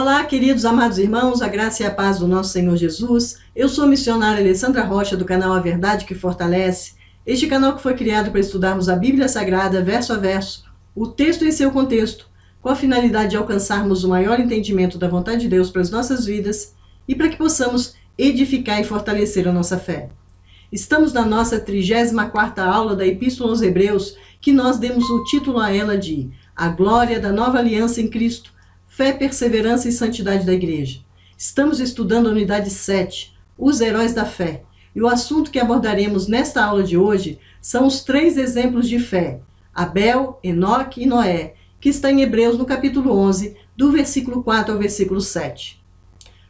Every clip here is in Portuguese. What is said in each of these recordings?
Olá, queridos amados irmãos, a graça e a paz do nosso Senhor Jesus. Eu sou a missionária Alessandra Rocha, do canal A Verdade que Fortalece. Este canal que foi criado para estudarmos a Bíblia Sagrada, verso a verso, o texto em seu contexto, com a finalidade de alcançarmos o maior entendimento da vontade de Deus para as nossas vidas e para que possamos edificar e fortalecer a nossa fé. Estamos na nossa 34ª aula da Epístola aos Hebreus, que nós demos o título a ela de A Glória da Nova Aliança em Cristo, Fé, Perseverança e Santidade da Igreja. Estamos estudando a unidade 7, os heróis da fé. E o assunto que abordaremos nesta aula de hoje são os 3 exemplos de fé, Abel, Enoque e Noé, que está em Hebreus no capítulo 11, do versículo 4 ao versículo 7.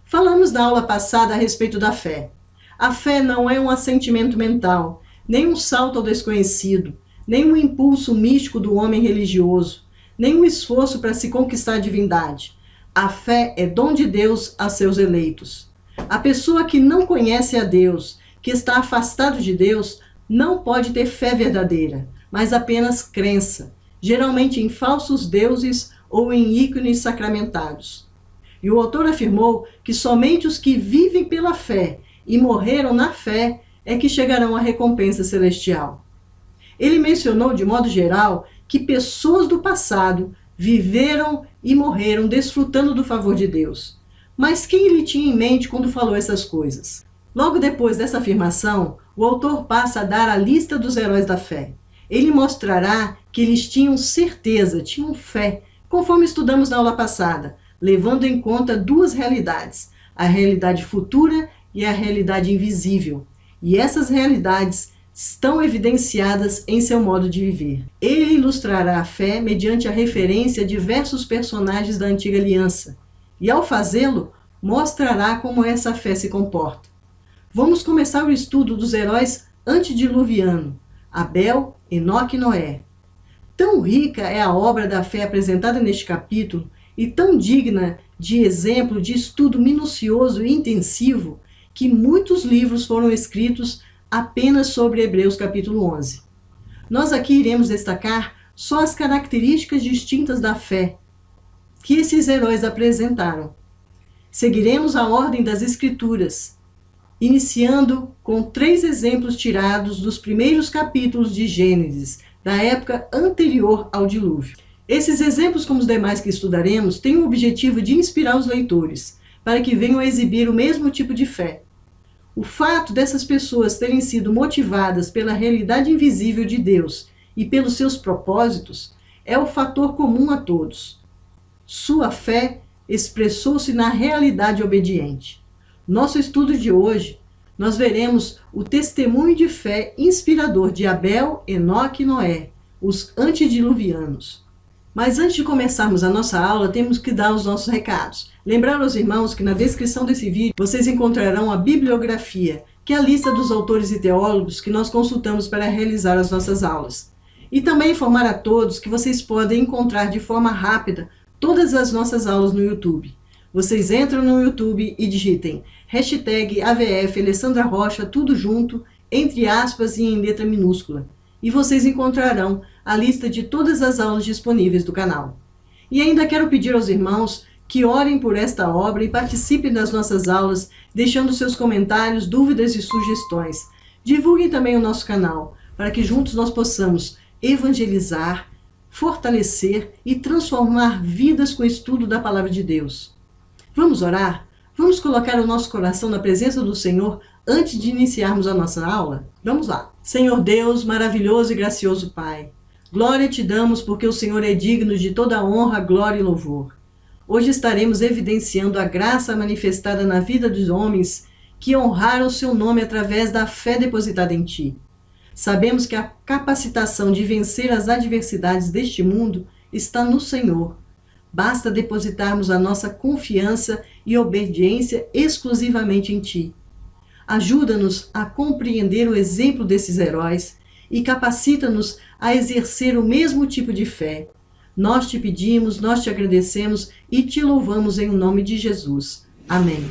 Falamos na aula passada a respeito da fé. A fé não é um assentimento mental, nem um salto ao desconhecido, nem um impulso místico do homem religioso, nem um esforço para se conquistar a divindade. A fé é dom de Deus a seus eleitos. A pessoa que não conhece a Deus, que está afastado de Deus, não pode ter fé verdadeira, mas apenas crença, geralmente em falsos deuses ou em ícones sacramentados. E o autor afirmou que somente os que vivem pela fé e morreram na fé é que chegarão à recompensa celestial. Ele mencionou de modo geral que pessoas do passado viveram e morreram desfrutando do favor de Deus. Mas quem ele tinha em mente quando falou essas coisas? Logo depois dessa afirmação, o autor passa a dar a lista dos heróis da fé. Ele mostrará que eles tinham certeza, tinham fé, conforme estudamos na aula passada, levando em conta 2 realidades, a realidade futura e a realidade invisível. E essas realidades estão evidenciadas em seu modo de viver. Ele ilustrará a fé mediante a referência a diversos personagens da antiga aliança, e ao fazê-lo, mostrará como essa fé se comporta. Vamos começar o estudo dos heróis antediluvianos, Abel, Enoque e Noé. Tão rica é a obra da fé apresentada neste capítulo, e tão digna de exemplo de estudo minucioso e intensivo, que muitos livros foram escritos apenas sobre Hebreus capítulo 11. Nós aqui iremos destacar só as características distintas da fé que esses heróis apresentaram. Seguiremos a ordem das Escrituras, iniciando com 3 exemplos tirados dos primeiros capítulos de Gênesis, da época anterior ao dilúvio. Esses exemplos, como os demais que estudaremos, têm o objetivo de inspirar os leitores, para que venham a exibir o mesmo tipo de fé. O fato dessas pessoas terem sido motivadas pela realidade invisível de Deus e pelos seus propósitos é o fator comum a todos. Sua fé expressou-se na realidade obediente. Nosso estudo de hoje, nós veremos o testemunho de fé inspirador de Abel, Enoque e Noé, os antediluvianos. Mas antes de começarmos a nossa aula, temos que dar os nossos recados. Lembrar aos irmãos que na descrição desse vídeo vocês encontrarão a bibliografia, que é a lista dos autores e teólogos que nós consultamos para realizar as nossas aulas. E também informar a todos que vocês podem encontrar de forma rápida todas as nossas aulas no YouTube. Vocês entram no YouTube e digitem hashtag AVF Alessandra Rocha, tudo junto, entre aspas e em letra minúscula. E vocês encontrarão a lista de todas as aulas disponíveis do canal. E ainda quero pedir aos irmãos que orem por esta obra e participem das nossas aulas, deixando seus comentários, dúvidas e sugestões. Divulguem também o nosso canal, para que juntos nós possamos evangelizar, fortalecer e transformar vidas com o estudo da Palavra de Deus. Vamos orar? Vamos colocar o nosso coração na presença do Senhor antes de iniciarmos a nossa aula? Vamos lá. Senhor Deus, maravilhoso e gracioso Pai, glória te damos porque o Senhor é digno de toda honra, glória e louvor. Hoje estaremos evidenciando a graça manifestada na vida dos homens que honraram o seu nome através da fé depositada em Ti. Sabemos que a capacitação de vencer as adversidades deste mundo está no Senhor. Basta depositarmos a nossa confiança e obediência exclusivamente em Ti. Ajuda-nos a compreender o exemplo desses heróis e capacita-nos a exercer o mesmo tipo de fé. Nós te pedimos, nós te agradecemos e te louvamos em nome de Jesus. Amém.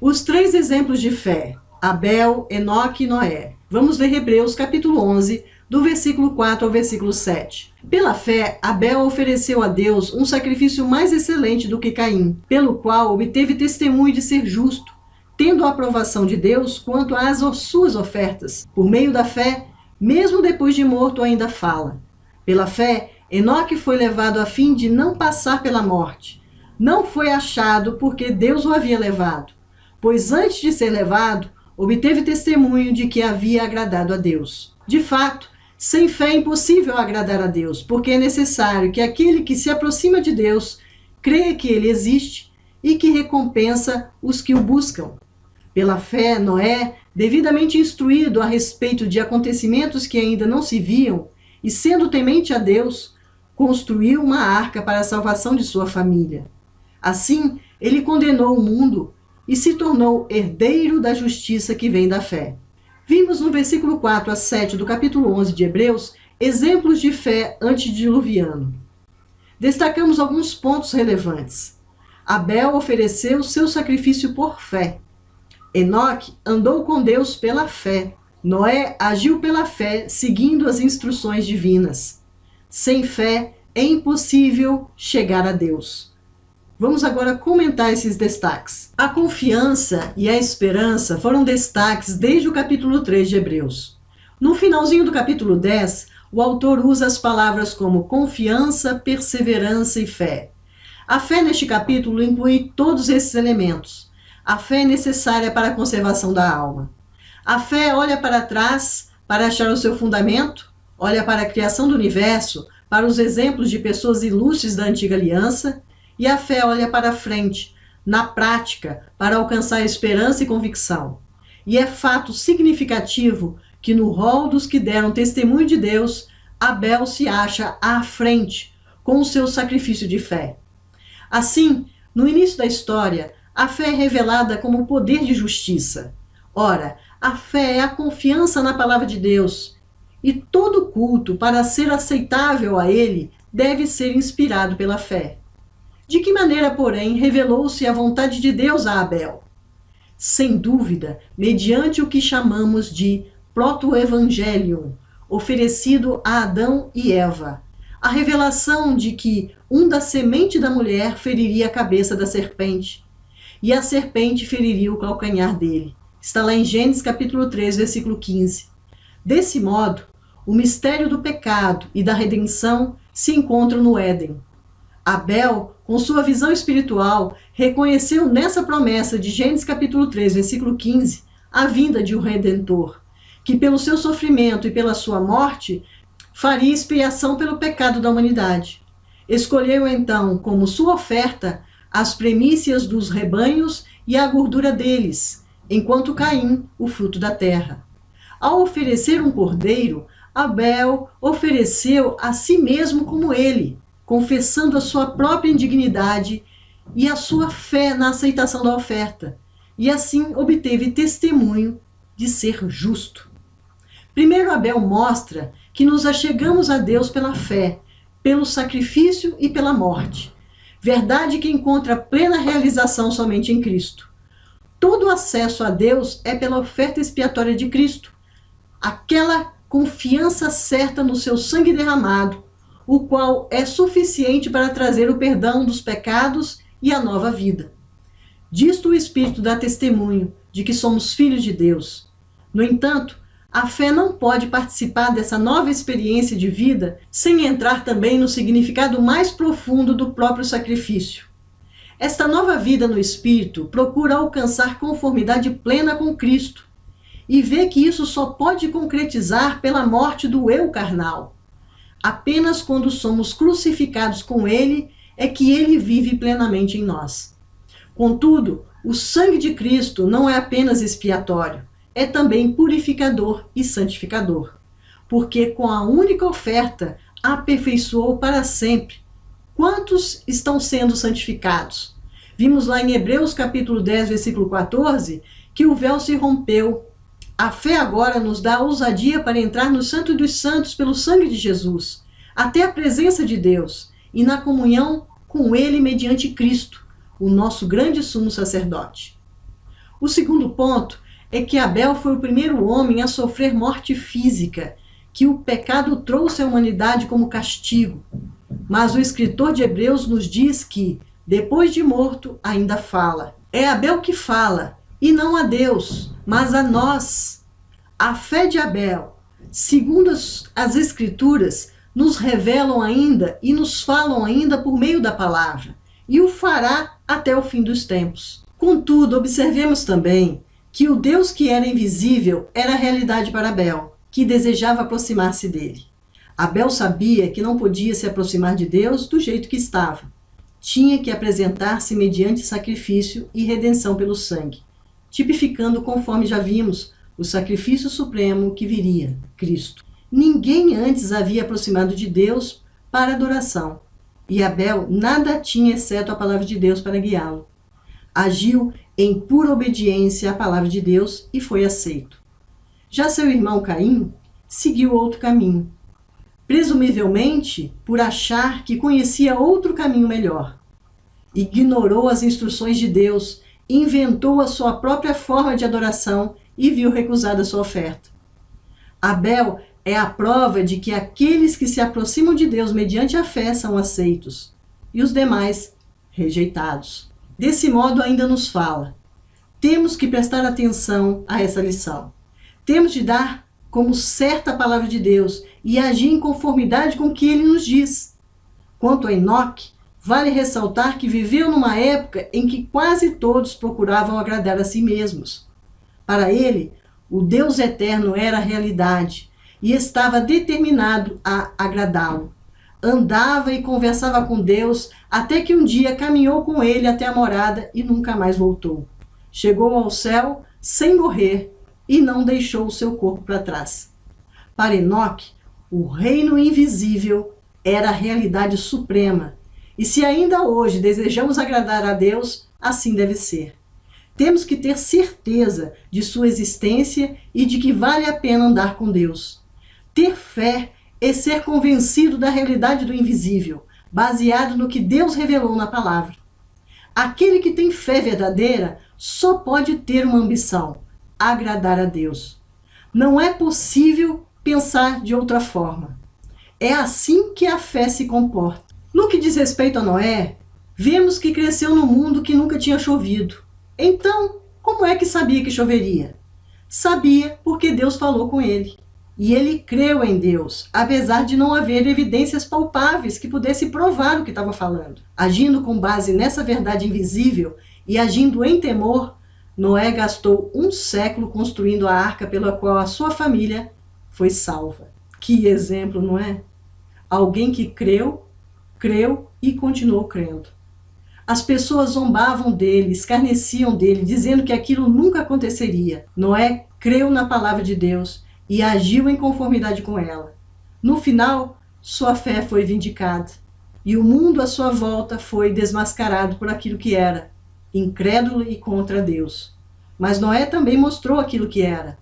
Os 3 exemplos de fé, Abel, Enoque e Noé. Vamos ler Hebreus capítulo 11, do versículo 4 ao versículo 7. Pela fé, Abel ofereceu a Deus um sacrifício mais excelente do que Caim, pelo qual obteve testemunho de ser justo, tendo a aprovação de Deus quanto às suas ofertas. Por meio da fé, mesmo depois de morto, ainda fala. Pela fé, Enoque foi levado a fim de não passar pela morte. Não foi achado porque Deus o havia levado, pois antes de ser levado, obteve testemunho de que havia agradado a Deus. De fato, sem fé é impossível agradar a Deus, porque é necessário que aquele que se aproxima de Deus creia que ele existe e que recompensa os que o buscam. Pela fé, Noé, devidamente instruído a respeito de acontecimentos que ainda não se viam, e sendo temente a Deus, construiu uma arca para a salvação de sua família. Assim, ele condenou o mundo e se tornou herdeiro da justiça que vem da fé. Vimos no versículo 4 a 7 do capítulo 11 de Hebreus exemplos de fé antediluviano. Destacamos alguns pontos relevantes. Abel ofereceu seu sacrifício por fé. Enoque andou com Deus pela fé. Noé agiu pela fé, seguindo as instruções divinas. Sem fé é impossível chegar a Deus. Vamos agora comentar esses destaques. A confiança e a esperança foram destaques desde o capítulo 3 de Hebreus. No finalzinho do capítulo 10, o autor usa as palavras como confiança, perseverança e fé. A fé neste capítulo inclui todos esses elementos. A fé é necessária para a conservação da alma. A fé olha para trás para achar o seu fundamento, olha para a criação do universo, para os exemplos de pessoas ilustres da antiga aliança, e a fé olha para frente, na prática, para alcançar esperança e convicção. E é fato significativo que no rol dos que deram testemunho de Deus, Abel se acha à frente, com o seu sacrifício de fé. Assim, no início da história, a fé é revelada como poder de justiça. Ora, a fé é a confiança na palavra de Deus, e todo culto, para ser aceitável a ele, deve ser inspirado pela fé. De que maneira, porém, revelou-se a vontade de Deus a Abel? Sem dúvida, mediante o que chamamos de proto-evangelium, oferecido a Adão e Eva. A revelação de que um da semente da mulher feriria a cabeça da serpente, e a serpente feriria o calcanhar dele. Está lá em Gênesis capítulo 3, versículo 15. Desse modo, o mistério do pecado e da redenção se encontram no Éden. Abel, com sua visão espiritual, reconheceu nessa promessa de Gênesis capítulo 3, versículo 15, a vinda de um Redentor, que pelo seu sofrimento e pela sua morte, faria expiação pelo pecado da humanidade. Escolheu então como sua oferta as primícias dos rebanhos e a gordura deles, enquanto Caim, o fruto da terra. Ao oferecer um cordeiro, Abel ofereceu a si mesmo como ele, confessando a sua própria indignidade e a sua fé na aceitação da oferta, e assim obteve testemunho de ser justo. Primeiro, Abel mostra que nos achegamos a Deus pela fé, pelo sacrifício e pela morte. Verdade que encontra plena realização somente em Cristo. Todo acesso a Deus é pela oferta expiatória de Cristo, aquela confiança certa no seu sangue derramado, o qual é suficiente para trazer o perdão dos pecados e a nova vida. Disto o Espírito dá testemunho de que somos filhos de Deus. No entanto, a fé não pode participar dessa nova experiência de vida sem entrar também no significado mais profundo do próprio sacrifício. Esta nova vida no Espírito procura alcançar conformidade plena com Cristo e vê que isso só pode concretizar pela morte do eu carnal. Apenas quando somos crucificados com Ele é que Ele vive plenamente em nós. Contudo, o sangue de Cristo não é apenas expiatório, é também purificador e santificador, porque com a única oferta aperfeiçoou para sempre. Quantos estão sendo santificados? Vimos lá em Hebreus capítulo 10, versículo 14, que o véu se rompeu. A fé agora nos dá ousadia para entrar no Santo dos Santos pelo sangue de Jesus, até a presença de Deus e na comunhão com Ele mediante Cristo, o nosso grande sumo sacerdote. O segundo ponto é que Abel foi o primeiro homem a sofrer morte física, que o pecado trouxe à humanidade como castigo. Mas o escritor de Hebreus nos diz que, depois de morto, ainda fala. É Abel que fala, e não a Deus, mas a nós. A fé de Abel, segundo as Escrituras, nos revelam ainda e nos falam ainda por meio da palavra, e o fará até o fim dos tempos. Contudo, observemos também que o Deus que era invisível era a realidade para Abel, que desejava aproximar-se dele. Abel sabia que não podia se aproximar de Deus do jeito que estava. Tinha que apresentar-se mediante sacrifício e redenção pelo sangue, tipificando, conforme já vimos, o sacrifício supremo que viria, Cristo. Ninguém antes havia aproximado de Deus para adoração, e Abel nada tinha exceto a palavra de Deus para guiá-lo. Agiu em pura obediência à palavra de Deus e foi aceito. Já seu irmão Caim seguiu outro caminho, presumivelmente por achar que conhecia outro caminho melhor. Ignorou as instruções de Deus, inventou a sua própria forma de adoração e viu recusada sua oferta. Abel é a prova de que aqueles que se aproximam de Deus mediante a fé são aceitos, e os demais rejeitados. Desse modo ainda nos fala. Temos que prestar atenção a essa lição. Temos de dar como certa a palavra de Deus e agir em conformidade com o que ele nos diz. Quanto a Enoque, vale ressaltar que viveu numa época em que quase todos procuravam agradar a si mesmos. Para ele, o Deus eterno era a realidade e estava determinado a agradá-lo. Andava e conversava com Deus até que um dia caminhou com ele até a morada e nunca mais voltou. Chegou ao céu sem morrer e não deixou o seu corpo para trás. Para Enoque, o reino invisível era a realidade suprema. E se ainda hoje desejamos agradar a Deus, assim deve ser. Temos que ter certeza de sua existência e de que vale a pena andar com Deus. Ter fé é ser convencido da realidade do invisível, baseado no que Deus revelou na palavra. Aquele que tem fé verdadeira só pode ter uma ambição: agradar a Deus. Não é possível pensar de outra forma. É assim que a fé se comporta. No que diz respeito a Noé, vemos que cresceu num mundo que nunca tinha chovido. Então, como é que sabia que choveria? Sabia porque Deus falou com ele. E ele creu em Deus, apesar de não haver evidências palpáveis que pudesse provar o que estava falando. Agindo com base nessa verdade invisível e agindo em temor, Noé gastou 1 século construindo a arca pela qual a sua família foi salva. Que exemplo, não é? Alguém que creu e continuou crendo. As pessoas zombavam dele, escarneciam dele, dizendo que aquilo nunca aconteceria. Noé creu na palavra de Deus e agiu em conformidade com ela. No final, sua fé foi vindicada, e o mundo à sua volta foi desmascarado por aquilo que era, incrédulo e contra Deus. Mas Noé também mostrou aquilo que era,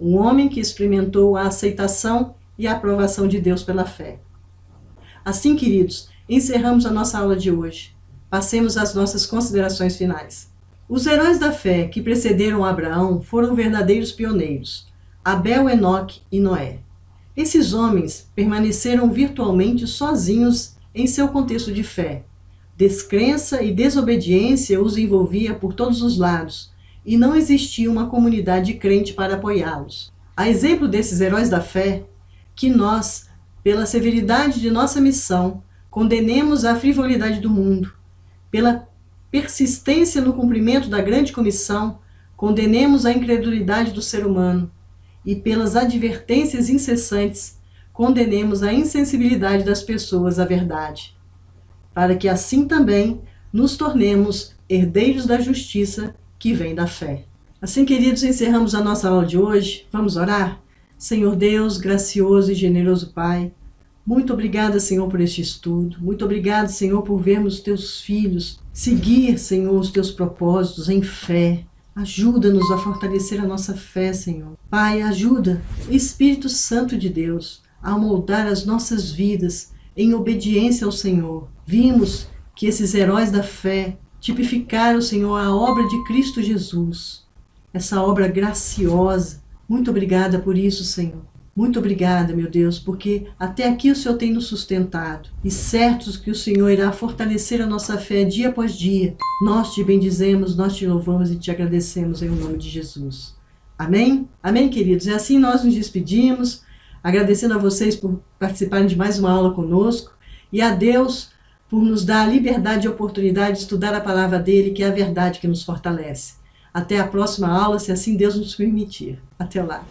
um homem que experimentou a aceitação e a aprovação de Deus pela fé. Assim, queridos, encerramos a nossa aula de hoje. Passemos às nossas considerações finais. Os heróis da fé que precederam Abraão foram verdadeiros pioneiros: Abel, Enoque e Noé. Esses homens permaneceram virtualmente sozinhos em seu contexto de fé. Descrença e desobediência os envolvia por todos os lados, e não existia uma comunidade crente para apoiá-los. A exemplo desses heróis da fé, que nós, pela severidade de nossa missão, condenemos a frivolidade do mundo, pela persistência no cumprimento da grande comissão, condenemos a incredulidade do ser humano, e pelas advertências incessantes, condenemos a insensibilidade das pessoas à verdade, para que assim também nos tornemos herdeiros da justiça que vem da fé. Assim, queridos, encerramos a nossa aula de hoje. Vamos orar? Senhor Deus, gracioso e generoso Pai, muito obrigada, Senhor, por este estudo. Muito obrigada, Senhor, por vermos teus filhos seguir, Senhor, os teus propósitos em fé. Ajuda-nos a fortalecer a nossa fé, Senhor. Pai, ajuda o Espírito Santo de Deus a moldar as nossas vidas em obediência ao Senhor. Vimos que esses heróis da fé tipificaram, Senhor, a obra de Cristo Jesus. Essa obra graciosa. Muito obrigada por isso, Senhor. Muito obrigada, meu Deus, porque até aqui o Senhor tem nos sustentado. E certos que o Senhor irá fortalecer a nossa fé dia após dia. Nós te bendizemos, nós te louvamos e te agradecemos em nome de Jesus. Amém? Amém, queridos? E assim nós nos despedimos, agradecendo a vocês por participarem de mais uma aula conosco e a Deus por nos dar a liberdade e a oportunidade de estudar a palavra dele, que é a verdade que nos fortalece. Até a próxima aula, se assim Deus nos permitir. Até lá.